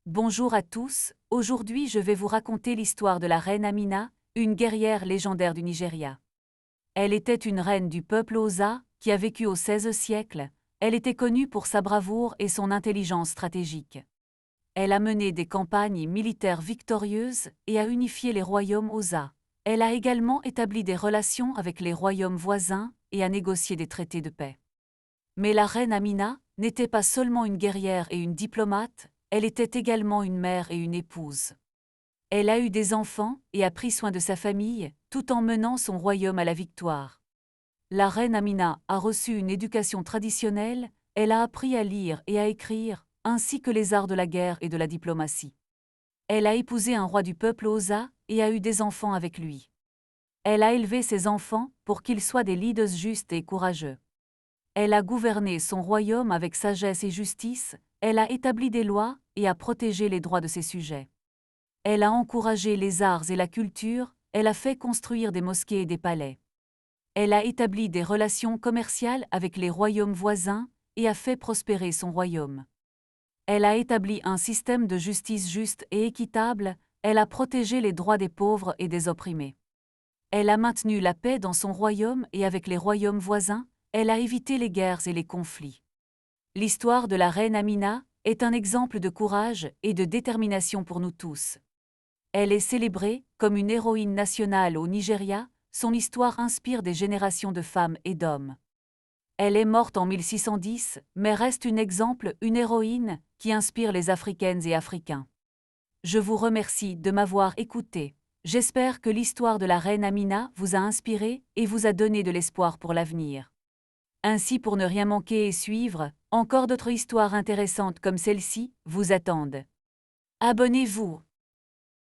Bonjour à tous, aujourd'hui je vais vous raconter l'histoire de la reine Amina, une guerrière légendaire du Nigeria. Elle était une reine du peuple Hausa, qui a vécu au XVIe siècle. Elle était connue pour sa bravoure et son intelligence stratégique. Elle a mené des campagnes militaires victorieuses et a unifié les royaumes Hausa. Elle a également établi des relations avec les royaumes voisins et a négocié des traités de paix. Mais la reine Amina n'était pas seulement une guerrière et une diplomate, elle était également une mère et une épouse. Elle a eu des enfants et a pris soin de sa famille, tout en menant son royaume à la victoire. La reine Amina a reçu une éducation traditionnelle, elle a appris à lire et à écrire, ainsi que les arts de la guerre et de la diplomatie. Elle a épousé un roi du peuple Hausa et a eu des enfants avec lui. Elle a élevé ses enfants pour qu'ils soient des leaders justes et courageux. Elle a gouverné son royaume avec sagesse et justice, elle a établi des lois et a protégé les droits de ses sujets. Elle a encouragé les arts et la culture, elle a fait construire des mosquées et des palais. Elle a établi des relations commerciales avec les royaumes voisins et a fait prospérer son royaume. Elle a établi un système de justice juste et équitable, elle a protégé les droits des pauvres et des opprimés. Elle a maintenu la paix dans son royaume et avec les royaumes voisins, elle a évité les guerres et les conflits. L'histoire de la reine Amina est un exemple de courage et de détermination pour nous tous. Elle est célébrée comme une héroïne nationale au Nigeria, son histoire inspire des générations de femmes et d'hommes. Elle est morte en 1610, mais reste un exemple, une héroïne qui inspire les Africaines et Africains. Je vous remercie de m'avoir écouté. J'espère que l'histoire de la reine Amina vous a inspiré et vous a donné de l'espoir pour l'avenir. Ainsi, pour ne rien manquer et suivre, encore d'autres histoires intéressantes comme celle-ci vous attendent. Abonnez-vous.